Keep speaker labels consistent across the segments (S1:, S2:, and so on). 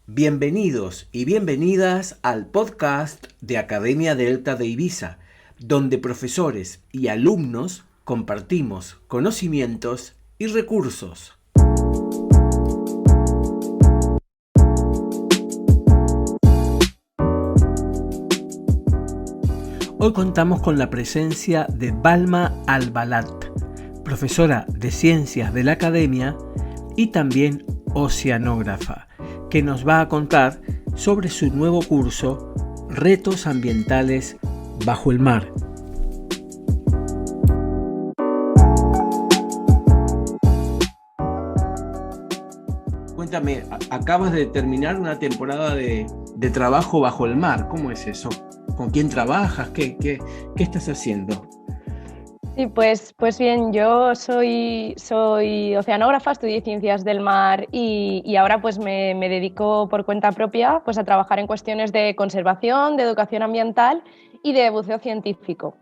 S1: Bienvenidos y bienvenidas al podcast de Academia Delta de Ibiza, donde profesores y alumnos compartimos conocimientos y recursos. Hoy contamos con la presencia de Balma Albalat, profesora de Ciencias de la Academia y también oceanógrafa, que nos va a contar sobre su nuevo curso Retos Ambientales bajo el mar. Cuéntame, acabas de terminar una temporada de trabajo bajo el mar. ¿Cómo es eso? ¿Con quién trabajas? ¿Qué estás haciendo?
S2: Sí, pues bien, yo soy oceanógrafa, estudié Ciencias del Mar y ahora pues me dedico por cuenta propia pues a trabajar en cuestiones de conservación, de educación ambiental y de buceo científico.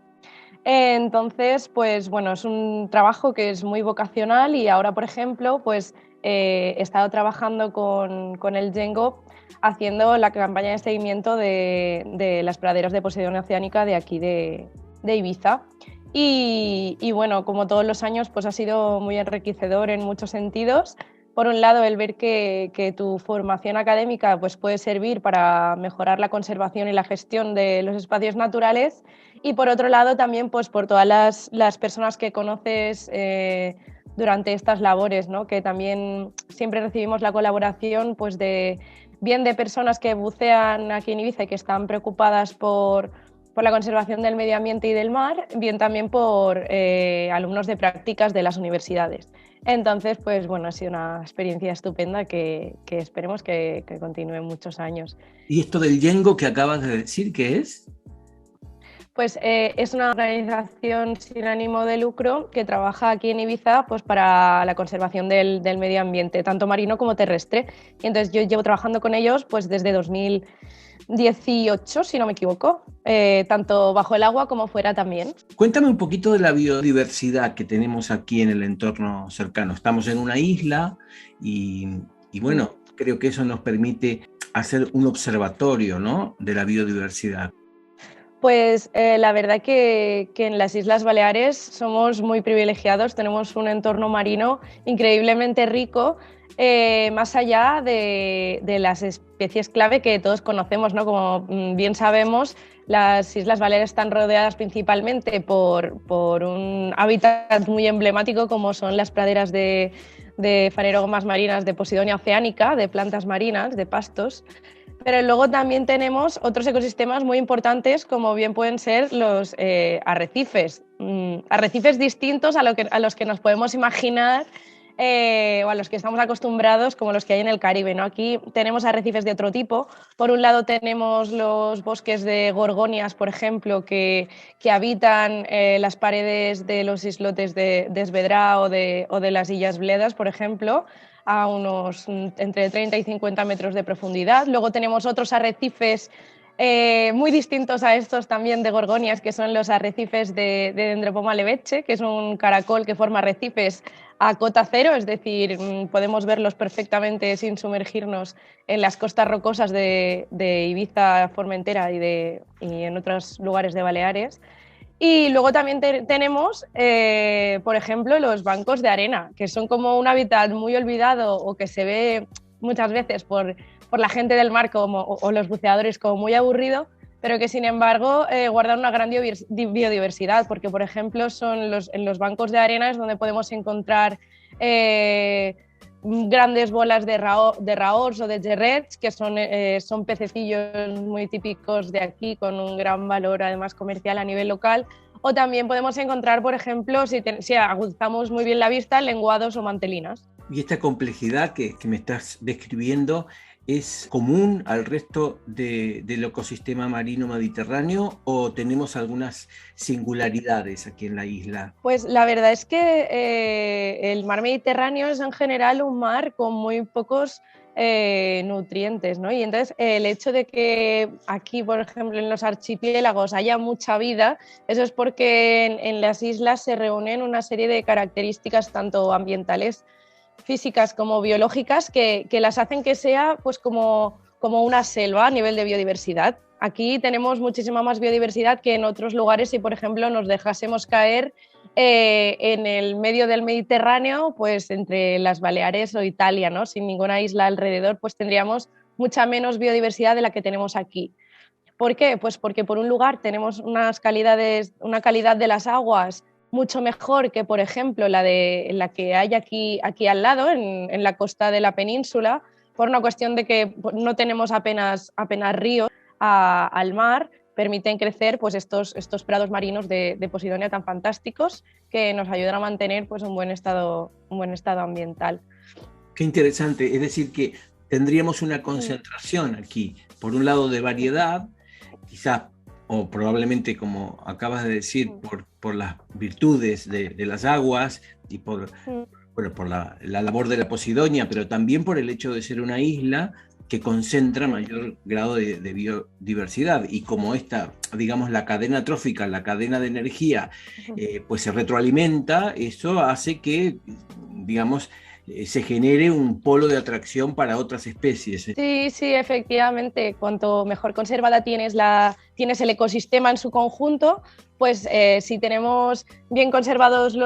S2: Entonces, pues bueno, es un trabajo que es muy vocacional y ahora, por ejemplo, pues he estado trabajando con el Djengo haciendo la campaña de seguimiento de las praderas de Posidonia oceánica de aquí de Ibiza. Y bueno, como todos los años, pues ha sido muy enriquecedor en muchos sentidos. Por un lado, el ver que tu formación académica pues, puede servir para mejorar la conservación y la gestión de los espacios naturales, y por otro lado también pues, por todas las personas que conoces durante estas labores, ¿no? Que también siempre recibimos la colaboración pues, bien de personas que bucean aquí en Ibiza y que están preocupadas por la conservación del medio ambiente y del mar, bien también por alumnos de prácticas de las universidades. Entonces, pues bueno, ha sido una experiencia estupenda que esperemos que continúe muchos años.
S1: ¿Y esto del Djengo que acabas de decir qué es?
S2: Pues es una organización sin ánimo de lucro que trabaja aquí en Ibiza pues, para la conservación del medio ambiente, tanto marino como terrestre. Y entonces yo llevo trabajando con ellos pues, desde 2018, si no me equivoco, tanto bajo el agua como fuera también.
S1: Cuéntame un poquito de la biodiversidad que tenemos aquí en el entorno cercano. Estamos en una isla y bueno, creo que eso nos permite hacer un observatorio, ¿no?, de la biodiversidad.
S2: Pues la verdad que en las Islas Baleares somos muy privilegiados, tenemos un entorno marino increíblemente rico, más allá de las especies clave que todos conocemos, ¿no? Como bien sabemos, las Islas Baleares están rodeadas principalmente por un hábitat muy emblemático como son las praderas de fanerógamas marinas de Posidonia oceánica, de plantas marinas, de pastos. Pero luego también tenemos otros ecosistemas muy importantes, como bien pueden ser los arrecifes. Arrecifes distintos a los que nos podemos imaginar o a los que estamos acostumbrados, como los que hay en el Caribe, ¿no? Aquí tenemos arrecifes de otro tipo. Por un lado tenemos los bosques de gorgonias, por ejemplo, que habitan las paredes de los islotes de Esvedra o de las Illas Bledas, por ejemplo, a unos entre 30 y 50 metros de profundidad. Luego tenemos otros arrecifes muy distintos a estos también de gorgonias, que son los arrecifes de Dendropoma leveche, que es un caracol que forma arrecifes a cota cero, es decir, podemos verlos perfectamente sin sumergirnos en las costas rocosas de Ibiza, Formentera y en otros lugares de Baleares. Y luego también tenemos, por ejemplo, los bancos de arena, que son como un hábitat muy olvidado o que se ve muchas veces por la gente del mar o los buceadores como muy aburrido, pero que sin embargo guardan una gran biodiversidad, porque por ejemplo son en los bancos de arena es donde podemos encontrar grandes bolas de raors o de gerrets, que son pececillos muy típicos de aquí, con un gran valor además comercial a nivel local. O también podemos encontrar, por ejemplo, si aguzamos muy bien la vista, lenguados o mantelinas.
S1: Y esta complejidad que me estás describiendo es común al resto del ecosistema marino mediterráneo, ¿o tenemos algunas singularidades aquí en la isla?
S2: Pues la verdad es que el mar Mediterráneo es en general un mar con muy pocos nutrientes, ¿no? Y entonces el hecho de que aquí, por ejemplo, en los archipiélagos haya mucha vida, eso es porque en las islas se reúnen una serie de características tanto ambientales físicas como biológicas que las hacen que sea pues como una selva a nivel de biodiversidad. Aquí tenemos muchísima más biodiversidad que en otros lugares si, por ejemplo, nos dejásemos caer en el medio del Mediterráneo, pues entre las Baleares o Italia, ¿no? Sin ninguna isla alrededor, pues tendríamos mucha menos biodiversidad de la que tenemos aquí. ¿Por qué? Pues porque por un lugar tenemos una calidad de las aguas mucho mejor que, por ejemplo, la que hay aquí al lado, en la costa de la península, por una cuestión de que no tenemos apenas ríos al mar, permiten crecer pues, estos prados marinos de Posidonia tan fantásticos que nos ayudan a mantener pues, un buen estado ambiental.
S3: Qué interesante, es decir que tendríamos una concentración aquí, por un lado de variedad, quizás o probablemente, como acabas de decir, por las virtudes de las aguas y por la labor de la Posidonia, pero también por el hecho de ser una isla que concentra mayor grado de biodiversidad. Y como esta, digamos, la cadena trófica, la cadena de energía, pues se retroalimenta, eso hace que, digamos, se genere un polo de atracción para otras especies.
S2: Sí, efectivamente. Cuanto mejor conservada tienes el ecosistema en su conjunto, pues si tenemos bien conservados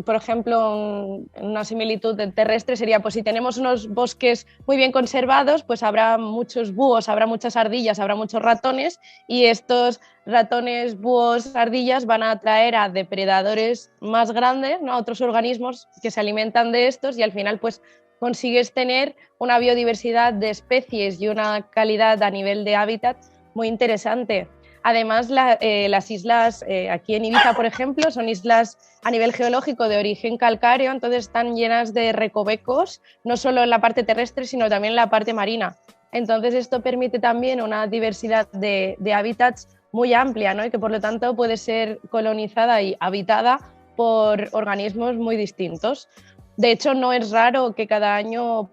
S2: por ejemplo, en una similitud terrestre sería, pues si tenemos unos bosques muy bien conservados, pues habrá muchos búhos, habrá muchas ardillas, habrá muchos ratones, y estos ratones, búhos, ardillas van a atraer a depredadores más grandes, ¿no? A otros organismos que se alimentan de estos, y al final pues consigues tener una biodiversidad de especies y una calidad a nivel de hábitat muy interesante. Además, las islas aquí en Ibiza, por ejemplo, son islas a nivel geológico de origen calcáreo, entonces están llenas de recovecos, no solo en la parte terrestre, sino también en la parte marina. Entonces, esto permite también una diversidad de hábitats muy amplia, ¿no? Y que por lo tanto puede ser colonizada y habitada por organismos muy distintos. De hecho, no es raro que cada año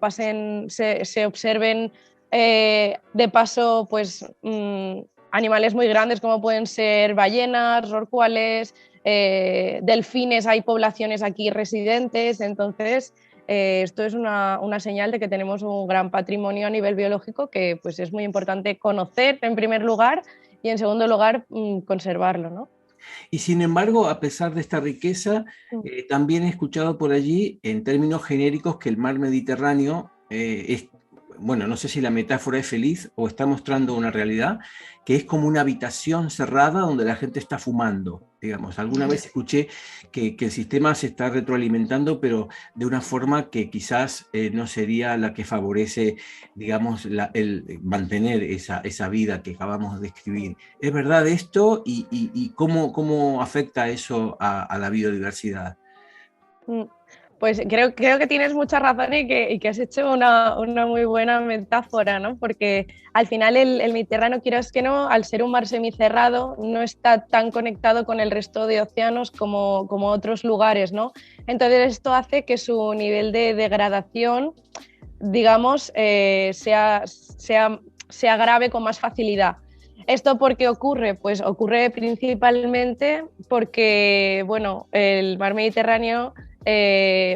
S2: se observen de paso pues, animales muy grandes como pueden ser ballenas, rorcuales, delfines, hay poblaciones aquí residentes, entonces esto es una señal de que tenemos un gran patrimonio a nivel biológico que pues, es muy importante conocer en primer lugar y en segundo lugar conservarlo, ¿no?
S3: Y sin embargo, a pesar de esta riqueza, también he escuchado por allí, en términos genéricos, que el mar Mediterráneo es, bueno, no sé si la metáfora es feliz o está mostrando una realidad, que es como una habitación cerrada donde la gente está fumando, digamos. Alguna vez escuché que el sistema se está retroalimentando, pero de una forma que quizás no sería la que favorece, digamos, el mantener esa vida que acabamos de describir. ¿Es verdad esto? ¿Y cómo afecta eso a la biodiversidad?
S2: Pues creo que tienes mucha razón y que has hecho una muy buena metáfora, ¿no? Porque al final el Mediterráneo, quieras que no, al ser un mar semicerrado, no está tan conectado con el resto de océanos como otros lugares, ¿no? Entonces esto hace que su nivel de degradación, digamos, se agrave con más facilidad. ¿Esto por qué ocurre? Pues ocurre principalmente porque, bueno, el mar Mediterráneo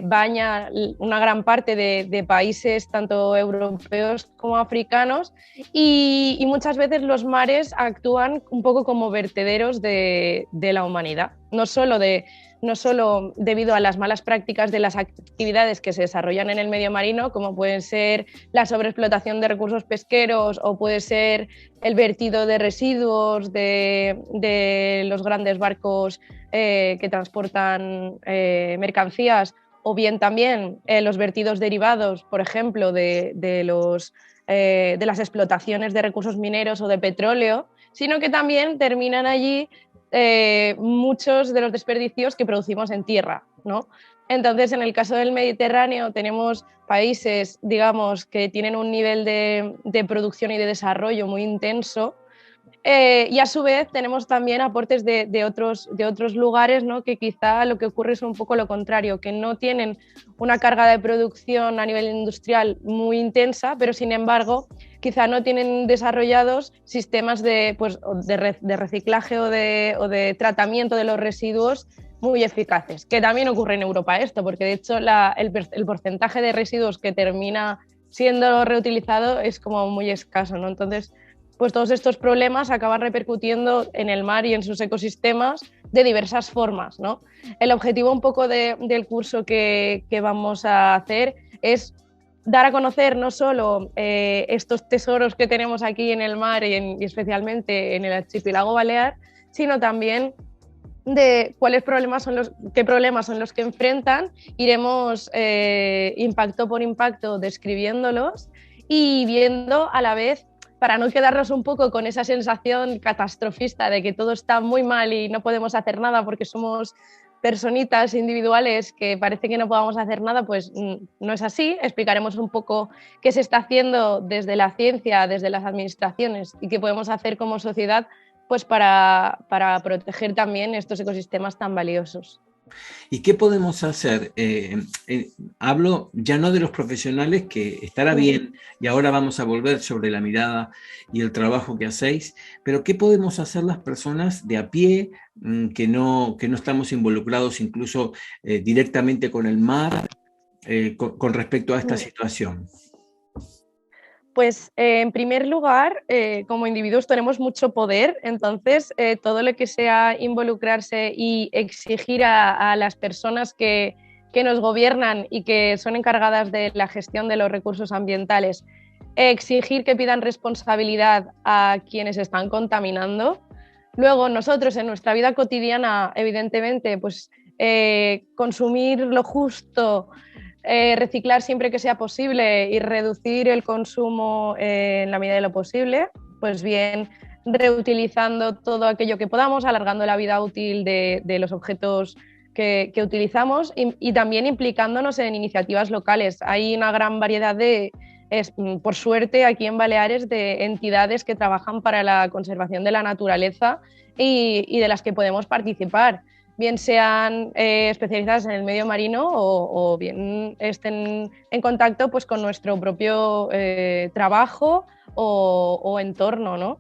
S2: baña una gran parte de países tanto europeos como africanos y muchas veces los mares actúan un poco como vertederos de la humanidad, no solo debido a las malas prácticas de las actividades que se desarrollan en el medio marino, como pueden ser la sobreexplotación de recursos pesqueros o puede ser el vertido de residuos de los grandes barcos que transportan mercancías, o bien también los vertidos derivados, por ejemplo, de las explotaciones de recursos mineros o de petróleo, sino que también terminan allí muchos de los desperdicios que producimos en tierra, ¿no? Entonces, en el caso del Mediterráneo tenemos países, digamos, que tienen un nivel de producción y de desarrollo muy intenso, y a su vez tenemos también aportes de otros lugares, ¿no? Que quizá lo que ocurre es un poco lo contrario, que no tienen una carga de producción a nivel industrial muy intensa, pero sin embargo quizá no tienen desarrollados sistemas de reciclaje o de tratamiento de los residuos muy eficaces, que también ocurre en Europa esto, porque de hecho el porcentaje de residuos que termina siendo reutilizado es como muy escaso, ¿no? Entonces, pues todos estos problemas acaban repercutiendo en el mar y en sus ecosistemas de diversas formas, ¿no? El objetivo un poco del curso que vamos a hacer es dar a conocer no solo estos tesoros que tenemos aquí en el mar y especialmente en el archipiélago balear, sino también de qué problemas son los que enfrentan. Iremos impacto por impacto describiéndolos y viendo a la vez, para no quedarnos un poco con esa sensación catastrofista de que todo está muy mal y no podemos hacer nada porque somos personitas individuales que parece que no podamos hacer nada, pues no es así. Explicaremos un poco qué se está haciendo desde la ciencia, desde las administraciones y qué podemos hacer como sociedad pues para proteger también estos ecosistemas tan valiosos.
S3: ¿Y qué podemos hacer? Hablo ya no de los profesionales, que estará bien, y ahora vamos a volver sobre la mirada y el trabajo que hacéis, pero ¿qué podemos hacer las personas de a pie, que no estamos involucrados incluso directamente con el mar, con respecto a esta situación?
S2: Pues en primer lugar, como individuos tenemos mucho poder, entonces todo lo que sea involucrarse y exigir a las personas que nos gobiernan y que son encargadas de la gestión de los recursos ambientales, exigir que pidan responsabilidad a quienes están contaminando. Luego nosotros en nuestra vida cotidiana, evidentemente, pues consumir lo justo, reciclar siempre que sea posible y reducir el consumo en la medida de lo posible, pues bien reutilizando todo aquello que podamos, alargando la vida útil de los objetos que utilizamos y también implicándonos en iniciativas locales. Hay una gran variedad por suerte aquí en Baleares, de entidades que trabajan para la conservación de la naturaleza y de las que podemos participar, bien sean especializadas en el medio marino o bien estén en contacto pues, con nuestro propio trabajo o entorno, ¿no?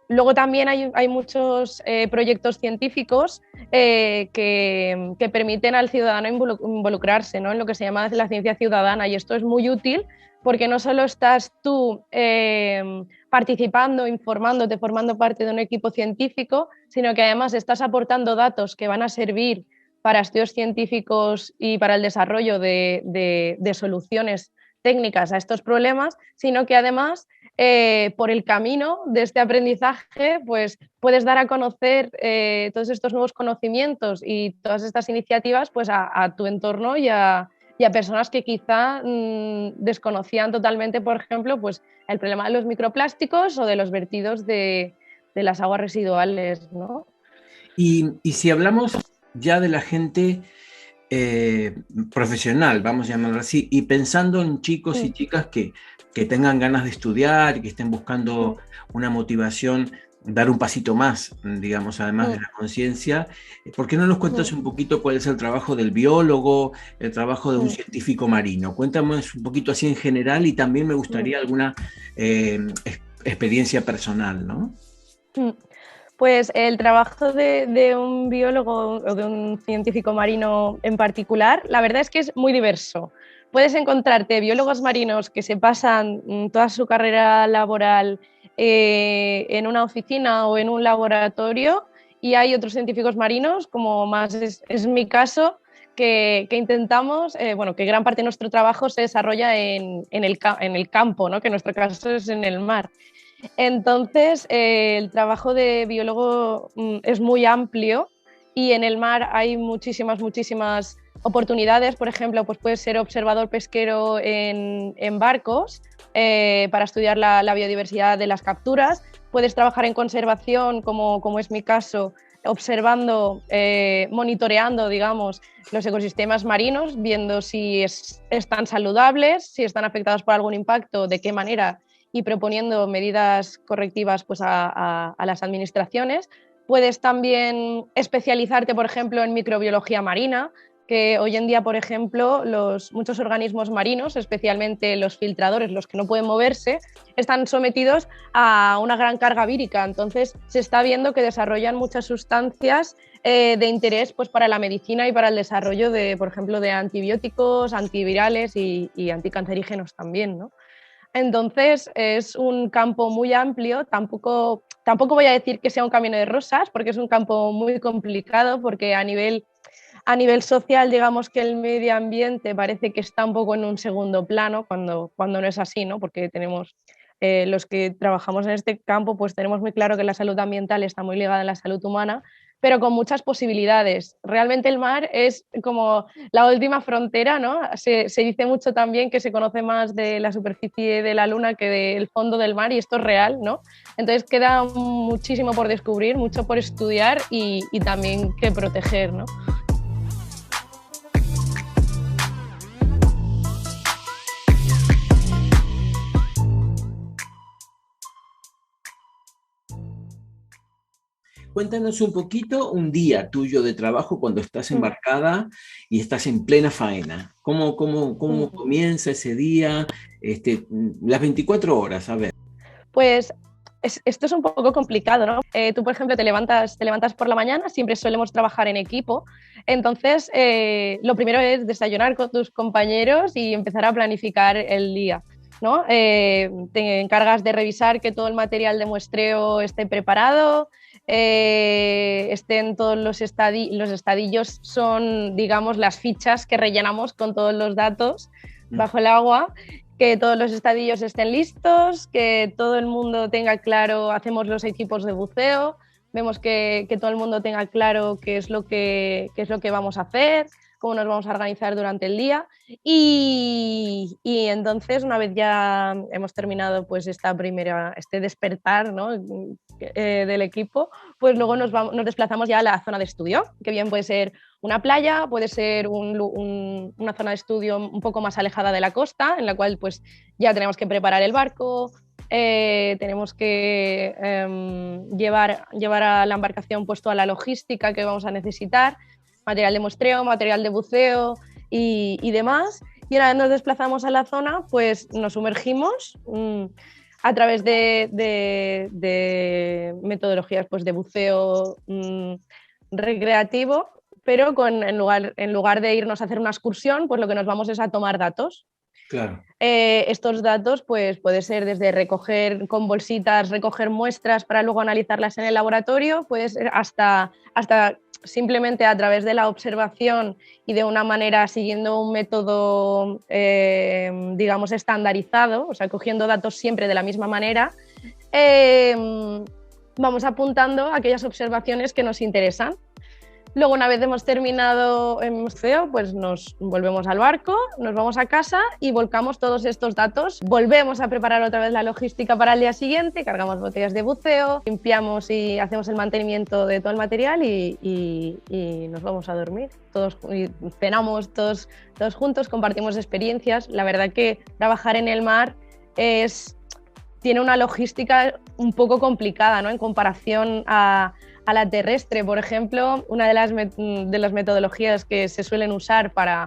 S2: Luego también hay muchos proyectos científicos que permiten al ciudadano involucrarse, ¿no? En lo que se llama la ciencia ciudadana, y esto es muy útil porque no solo estás tú participando, informándote, formando parte de un equipo científico, sino que además estás aportando datos que van a servir para estudios científicos y para el desarrollo de soluciones técnicas a estos problemas, sino que además por el camino de este aprendizaje pues puedes dar a conocer todos estos nuevos conocimientos y todas estas iniciativas pues a tu entorno y a personas que quizá desconocían totalmente, por ejemplo, pues el problema de los microplásticos o de los vertidos de las aguas residuales, ¿no?
S3: Y si hablamos ya de la gente profesional, vamos a llamarlo así, y pensando en chicos y chicas que tengan ganas de estudiar y que estén buscando una motivación, dar un pasito más, digamos, además de la conciencia, ¿por qué no nos cuentas un poquito cuál es el trabajo del biólogo, el trabajo de un científico marino? Cuéntanos un poquito así en general, y también me gustaría alguna experiencia personal, ¿no?
S2: Pues el trabajo de un biólogo o de un científico marino en particular, la verdad es que es muy diverso. Puedes encontrarte biólogos marinos que se pasan toda su carrera laboral en una oficina o en un laboratorio, y hay otros científicos marinos, como más es mi caso, que intentamos, que gran parte de nuestro trabajo se desarrolla en el campo, ¿no? Que en nuestro caso es en el mar. Entonces, el trabajo de biólogo es muy amplio y en el mar hay muchísimas oportunidades. Por ejemplo, pues puedes ser observador pesquero en barcos para estudiar la biodiversidad de las capturas. Puedes trabajar en conservación, como es mi caso, observando, monitoreando, digamos, los ecosistemas marinos, viendo si están saludables, si están afectados por algún impacto, de qué manera, y proponiendo medidas correctivas pues, a las administraciones. Puedes también especializarte, por ejemplo, en microbiología marina, que hoy en día, por ejemplo, muchos organismos marinos, especialmente los filtradores, los que no pueden moverse, están sometidos a una gran carga vírica. Entonces se está viendo que desarrollan muchas sustancias de interés, pues, para la medicina y para el desarrollo de, por ejemplo, de antibióticos, antivirales y anticancerígenos también, ¿no? Entonces es un campo muy amplio, tampoco voy a decir que sea un camino de rosas, porque es un campo muy complicado, porque a nivel social, digamos que el medio ambiente parece que está un poco en un segundo plano, cuando no es así, ¿no? Porque tenemos, los que trabajamos en este campo, pues tenemos muy claro que la salud ambiental está muy ligada a la salud humana, pero con muchas posibilidades. Realmente el mar es como la última frontera, ¿no? Se dice mucho también que se conoce más de la superficie de la luna que del fondo del mar, y esto es real, ¿no? Entonces queda muchísimo por descubrir, mucho por estudiar y también que proteger, ¿no?
S3: Cuéntanos un poquito un día tuyo de trabajo cuando estás embarcada y estás en plena faena. ¿Cómo comienza ese día? Las 24 horas, a ver.
S2: Pues esto es un poco complicado, ¿no? Tú, por ejemplo, te levantas por la mañana, siempre solemos trabajar en equipo, entonces lo primero es desayunar con tus compañeros y empezar a planificar el día, ¿no? Te encargas de revisar que todo el material de muestreo esté preparado, estén todos los estadillos, son, digamos, las fichas que rellenamos con todos los datos bajo el agua, que todos los estadillos estén listos, que todo el mundo tenga claro, hacemos los equipos de buceo, vemos que todo el mundo tenga claro qué es lo que vamos a hacer, cómo nos vamos a organizar durante el día, y entonces, una vez ya hemos terminado, pues, este despertar, ¿no? Del equipo, pues luego nos desplazamos ya a la zona de estudio, que bien puede ser una playa, puede ser una zona de estudio un poco más alejada de la costa, en la cual, pues, ya tenemos que preparar el barco, tenemos que llevar a la embarcación, pues, toda la logística que vamos a necesitar, material de muestreo, material de buceo y demás. Y una vez nos desplazamos a la zona, pues nos sumergimos a través de metodologías, pues, de buceo recreativo, pero en lugar de irnos a hacer una excursión, pues lo que nos vamos es a tomar datos.
S3: Claro.
S2: Estos datos, pues, puede ser desde recoger con bolsitas, recoger muestras para luego analizarlas en el laboratorio, puede ser hasta simplemente a través de la observación y de una manera siguiendo un método, digamos, estandarizado, o sea, cogiendo datos siempre de la misma manera, vamos apuntando aquellas observaciones que nos interesan. Luego, una vez hemos terminado el museo, pues nos volvemos al barco, nos vamos a casa y volcamos todos estos datos. Volvemos a preparar otra vez la logística para el día siguiente, cargamos botellas de buceo, limpiamos y hacemos el mantenimiento de todo el material y nos vamos a dormir. Y cenamos todos juntos, compartimos experiencias. La verdad que trabajar en el mar tiene una logística un poco complicada, ¿no? En comparación a la terrestre. Por ejemplo, una de las metodologías que se suelen usar para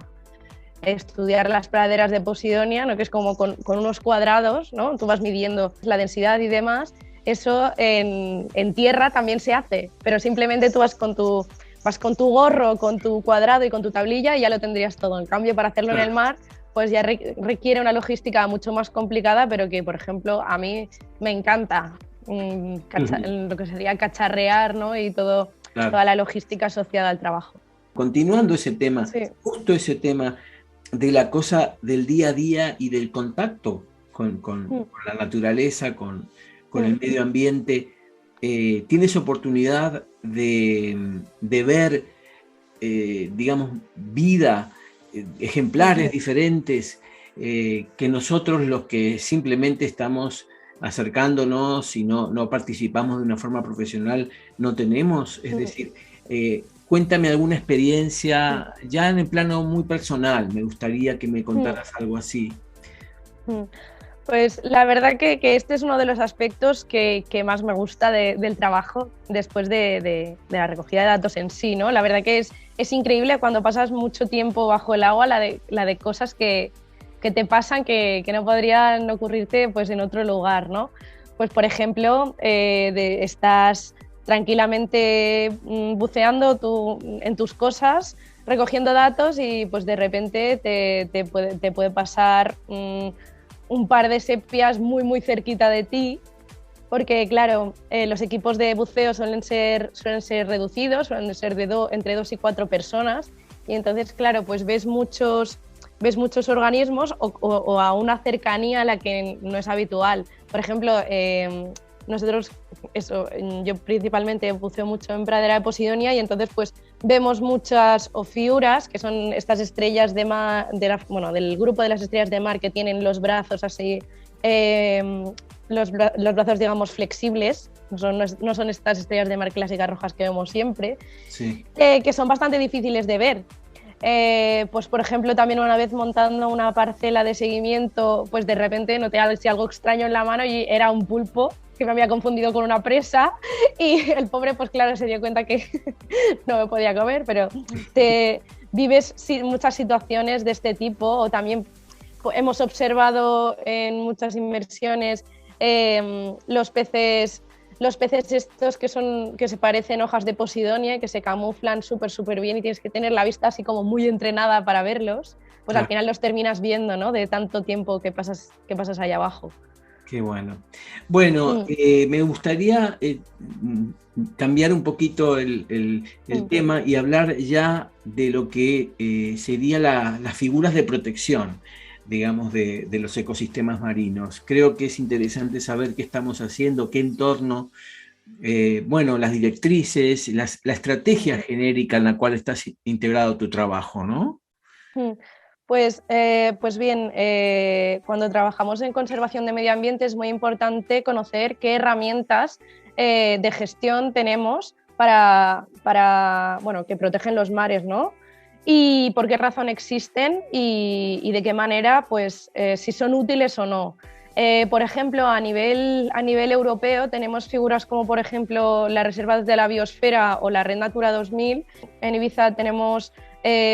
S2: estudiar las praderas de Posidonia, ¿no? Que es como con unos cuadrados, ¿no? Tú vas midiendo la densidad y demás. Eso en tierra también se hace, pero simplemente tú vas con tu gorro, con tu cuadrado y con tu tablilla y ya lo tendrías todo. En cambio, para hacerlo en el mar, pues ya requiere una logística mucho más complicada, pero que, por ejemplo, a mí me encanta. Lo que sería cacharrear, ¿no? Y toda la logística asociada al trabajo.
S3: Continuando ese tema,
S2: sí.
S3: Justo ese tema de la cosa del día a día y del contacto con la naturaleza, con el medio ambiente, ¿tienes oportunidad de ver, digamos, vida, ejemplares diferentes que nosotros, los que simplemente estamos acercándonos y no participamos de una forma profesional, no tenemos? Es decir, cuéntame alguna experiencia ya en el plano muy personal, me gustaría que me contaras algo así.
S2: Pues la verdad que este es uno de los aspectos que más me gusta del trabajo después de la recogida de datos en sí, ¿no? La verdad que es increíble cuando pasas mucho tiempo bajo el agua, la de cosas que te pasan que no podrían ocurrirte pues, en otro lugar, ¿no? Pues por ejemplo, estás tranquilamente buceando en tus cosas, recogiendo datos y pues de repente te puede pasar un par de sepias muy cerquita de ti, porque claro, los equipos de buceo suelen ser reducidos, suelen ser entre 2 y 4 personas, y entonces claro, pues ves muchos organismos o a una cercanía a la que no es habitual. Por ejemplo, nosotros, yo principalmente buceo mucho en pradera de Posidonia y entonces pues vemos muchas ofiuras, que son estas estrellas de mar, del grupo de las estrellas de mar que tienen los brazos así, los brazos digamos flexibles, no son estas estrellas de mar clásicas rojas que vemos siempre,
S3: sí.
S2: Que son bastante difíciles de ver. Pues por ejemplo también una vez montando una parcela de seguimiento, pues de repente noté algo extraño en la mano y era un pulpo que me había confundido con una presa y el pobre pues claro se dio cuenta que no me podía comer, pero te vives muchas situaciones de este tipo. O también hemos observado en muchas inmersiones los peces estos que se parecen hojas de Posidonia, que se camuflan súper bien y tienes que tener la vista así como muy entrenada para verlos, pues claro, al final los terminas viendo, ¿no? De tanto tiempo que pasas allá abajo.
S3: Qué bueno. Bueno, me gustaría cambiar un poquito el tema y hablar ya de lo que serían las figuras de protección, digamos, de los ecosistemas marinos. Creo que es interesante saber qué estamos haciendo, qué entorno, las directrices, la estrategia genérica en la cual estás integrado tu trabajo, ¿no?
S2: Pues bien, cuando trabajamos en conservación de medio ambiente es muy importante conocer qué herramientas de gestión tenemos para que protegen los mares, ¿no? Y por qué razón existen y de qué manera, pues si son útiles o no. Por ejemplo, a nivel europeo tenemos figuras como por ejemplo las reservas de la biosfera o la Red Natura 2000. En Ibiza tenemos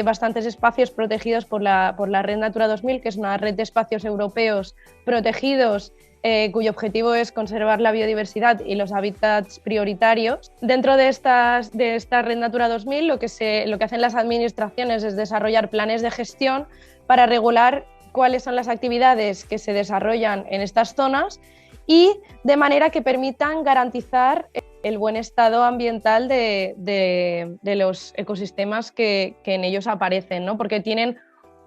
S2: bastantes espacios protegidos por la Red Natura 2000, que es una red de espacios europeos protegidos cuyo objetivo es conservar la biodiversidad y los hábitats prioritarios. Dentro de esta Red Natura 2000 lo que hacen las administraciones es desarrollar planes de gestión para regular cuáles son las actividades que se desarrollan en estas zonas y de manera que permitan garantizar el buen estado ambiental de los ecosistemas que en ellos aparecen, ¿no? Porque tienen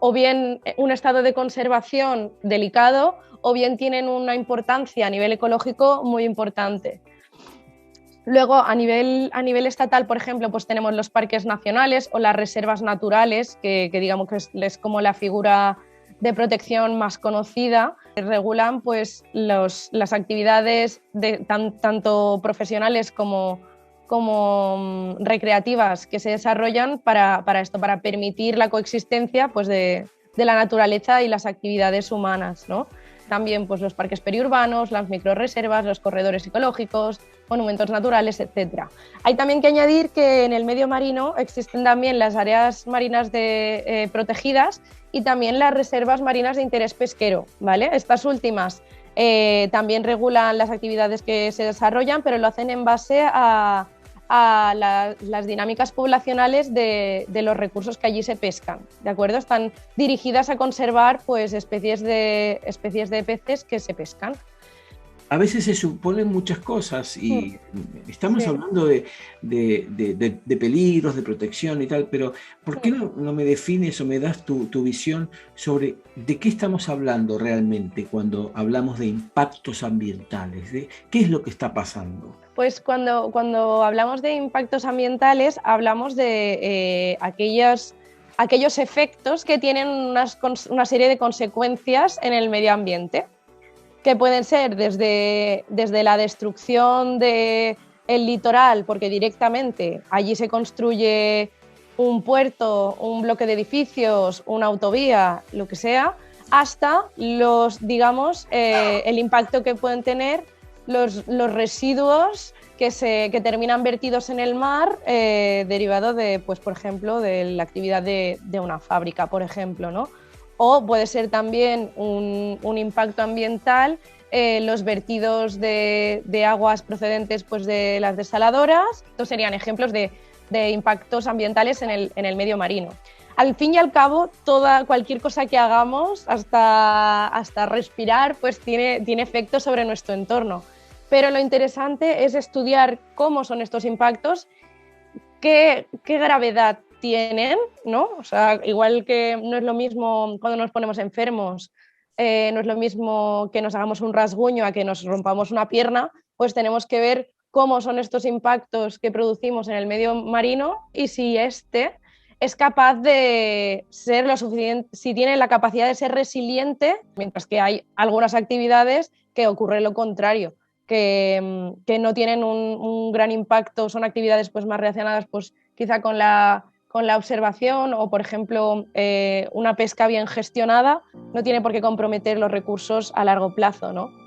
S2: o bien un estado de conservación delicado o bien tienen una importancia a nivel ecológico muy importante. Luego, a nivel estatal, por ejemplo, pues tenemos los parques nacionales o las reservas naturales, que digamos que es como la figura de protección más conocida, que regulan pues, las actividades tanto profesionales como recreativas que se desarrollan para permitir la coexistencia pues, de la naturaleza y las actividades humanas, ¿no? También pues, los parques periurbanos, las microrreservas, los corredores ecológicos, monumentos naturales, etc. Hay también que añadir que en el medio marino existen también las áreas marinas protegidas y también las reservas marinas de interés pesquero, ¿vale? Estas últimas también regulan las actividades que se desarrollan, pero lo hacen en base a las dinámicas poblacionales de los recursos que allí se pescan, ¿de acuerdo? Están dirigidas a conservar pues, especies de peces que se pescan.
S3: A veces se suponen muchas cosas y estamos hablando de peligros, de protección y tal, pero ¿por qué no me defines o me das tu visión sobre de qué estamos hablando realmente cuando hablamos de impactos ambientales? ¿Qué es lo que está pasando?
S2: Pues cuando hablamos de impactos ambientales hablamos de aquellos efectos que tienen una serie de consecuencias en el medio ambiente, que pueden ser desde la destrucción del litoral, porque directamente allí se construye un puerto, un bloque de edificios, una autovía, lo que sea, hasta el impacto que pueden tener los residuos que terminan vertidos en el mar derivado de, pues, por ejemplo, de la actividad de una fábrica, por ejemplo, ¿no? O puede ser también un impacto ambiental, los vertidos de aguas procedentes, pues, de las desaladoras. Estos serían ejemplos de impactos ambientales en el medio marino. Al fin y al cabo, cualquier cosa que hagamos, hasta respirar, pues tiene efectos sobre nuestro entorno. Pero lo interesante es estudiar cómo son estos impactos, qué gravedad tienen, ¿no? O sea, igual que no es lo mismo cuando nos ponemos enfermos, no es lo mismo que nos hagamos un rasguño a que nos rompamos una pierna, pues tenemos que ver cómo son estos impactos que producimos en el medio marino y si es capaz de ser lo suficiente, si tiene la capacidad de ser resiliente, mientras que hay algunas actividades que ocurre lo contrario, que no tienen un gran impacto, son actividades, pues, más relacionadas, pues, quizá con la observación, o, por ejemplo, una pesca bien gestionada no tiene por qué comprometer los recursos a largo plazo, ¿no?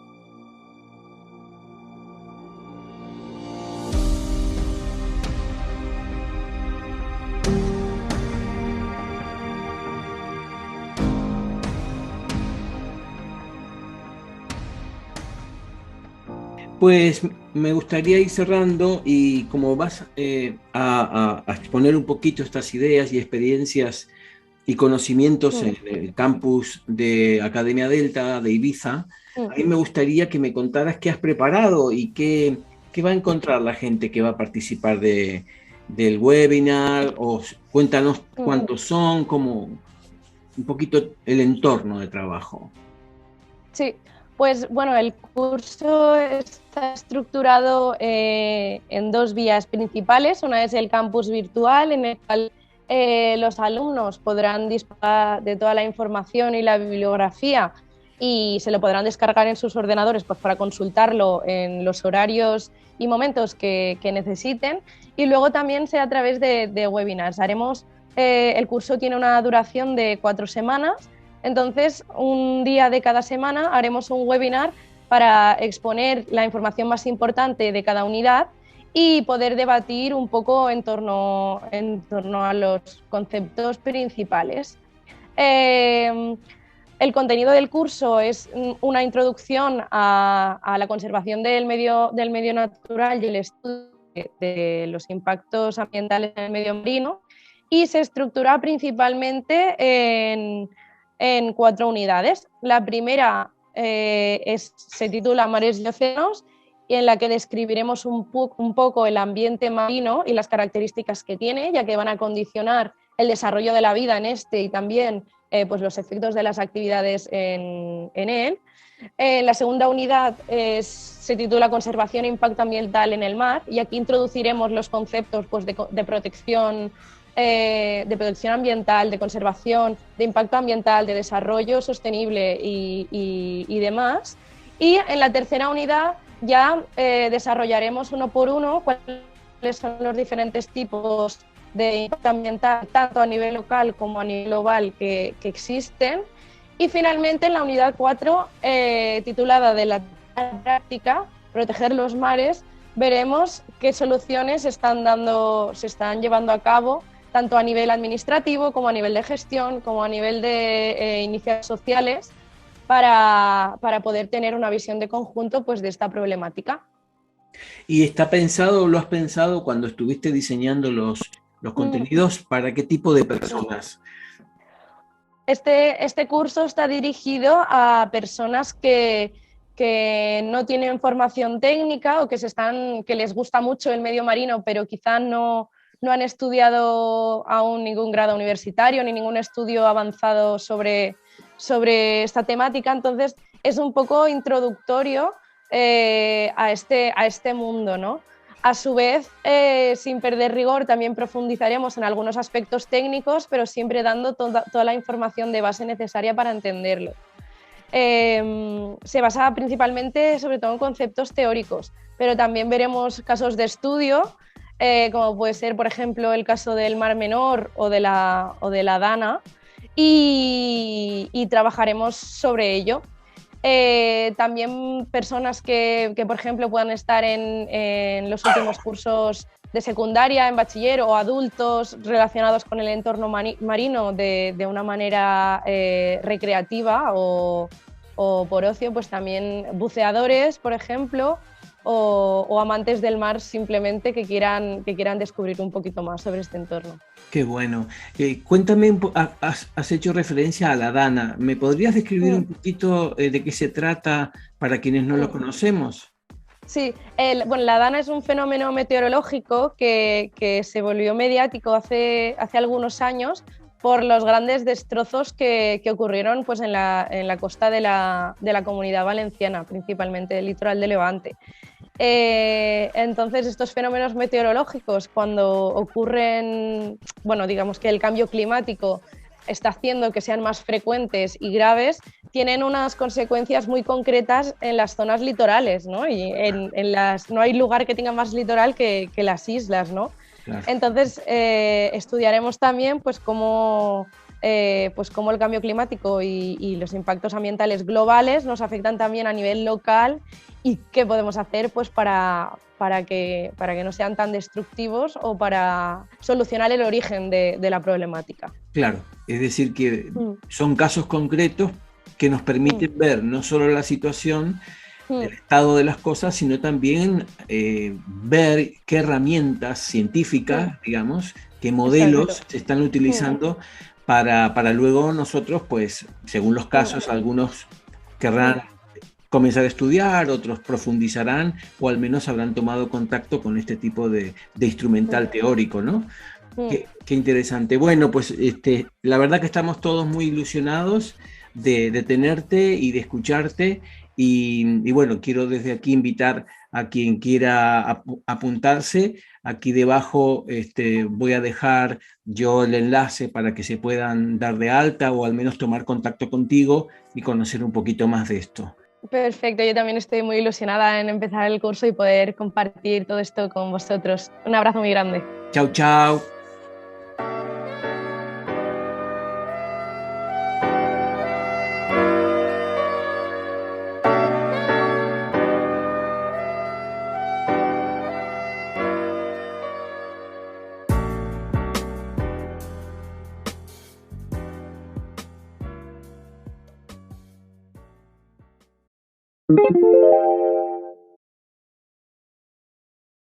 S3: Pues me gustaría ir cerrando y como vas a exponer un poquito estas ideas y experiencias y conocimientos en el campus de Academia Delta de Ibiza, a mí me gustaría que me contaras qué has preparado y qué va a encontrar la gente que va a participar del webinar, o cuéntanos cuántos son, como un poquito el entorno de trabajo.
S2: Sí. Pues bueno, el curso está estructurado en dos vías principales. Una es el campus virtual, en el cual los alumnos podrán disponer de toda la información y la bibliografía y se lo podrán descargar en sus ordenadores, pues, para consultarlo en los horarios y momentos que necesiten. Y luego también será a través de webinars. El curso tiene una duración de 4 semanas. Entonces, un día de cada semana haremos un webinar para exponer la información más importante de cada unidad y poder debatir un poco en torno a los conceptos principales. El contenido del curso es una introducción a la conservación del medio natural y el estudio de los impactos ambientales en el medio marino, y se estructura principalmente en 4 unidades. La primera se titula Mares y Océanos, y en la que describiremos un poco el ambiente marino y las características que tiene, ya que van a condicionar el desarrollo de la vida en este y también pues los efectos de las actividades en él. La segunda unidad se titula Conservación e impacto ambiental en el mar, y aquí introduciremos los conceptos, pues, de protección ambiental, de conservación, de impacto ambiental, de desarrollo sostenible y demás. Y en la tercera unidad ya desarrollaremos uno por uno cuáles son los diferentes tipos de impacto ambiental, tanto a nivel local como a nivel global, que existen. Y finalmente, en la unidad 4, titulada de la práctica, proteger los mares, veremos qué soluciones se están llevando a cabo, tanto a nivel administrativo como a nivel de gestión, como a nivel de iniciativas sociales, para poder tener una visión de conjunto, pues, de esta problemática.
S3: ¿Y lo has pensado cuando estuviste diseñando los contenidos, para qué tipo de personas?
S2: Este curso está dirigido a personas que no tienen formación técnica o que les gusta mucho el medio marino, pero quizá no han estudiado aún ningún grado universitario ni ningún estudio avanzado sobre esta temática. Entonces, es un poco introductorio a este mundo, ¿no? A su vez, sin perder rigor, también profundizaremos en algunos aspectos técnicos, pero siempre dando toda la información de base necesaria para entenderlo. Se basa principalmente, sobre todo, en conceptos teóricos, pero también veremos casos de estudio, como puede ser, por ejemplo, el caso del Mar Menor o de la Dana, y trabajaremos sobre ello. También personas que, por ejemplo, puedan estar en los últimos cursos de secundaria, en bachiller, o adultos relacionados con el entorno marino de una manera recreativa o por ocio, pues también buceadores, por ejemplo, o amantes del mar simplemente que quieran descubrir un poquito más sobre este entorno.
S3: Qué bueno. Cuéntame, has hecho referencia a la Dana. ¿Me podrías describir un poquito de qué se trata para quienes no lo conocemos?
S2: Sí, bueno, la Dana es un fenómeno meteorológico que se volvió mediático hace algunos años por los grandes destrozos que ocurrieron pues, en la costa de la Comunidad Valenciana, principalmente el litoral de Levante. Entonces, estos fenómenos meteorológicos, cuando ocurren, bueno, digamos que el cambio climático está haciendo que sean más frecuentes y graves, tienen unas consecuencias muy concretas en las zonas litorales, ¿no? Y no hay lugar que tenga más litoral que las islas, ¿no? Claro. Entonces, estudiaremos también pues cómo el cambio climático y los impactos ambientales globales nos afectan también a nivel local y qué podemos hacer pues, para que no sean tan destructivos o para solucionar el origen de la problemática.
S3: Claro, es decir que son casos concretos que nos permiten ver no solo la situación, el estado de las cosas, sino también ver qué herramientas científicas, digamos, qué modelos se están utilizando para luego nosotros, pues, según los casos, algunos querrán comenzar a estudiar, otros profundizarán o al menos habrán tomado contacto con este tipo de instrumental teórico, ¿no? Qué interesante. Bueno, pues la verdad que estamos todos muy ilusionados de tenerte y de escucharte y bueno, quiero desde aquí invitar a quien quiera apuntarse. Aquí debajo voy a dejar yo el enlace para que se puedan dar de alta o al menos tomar contacto contigo y conocer un poquito más de esto.
S2: Perfecto, yo también estoy muy ilusionada en empezar el curso y poder compartir todo esto con vosotros. Un abrazo muy grande.
S3: Chao, chao.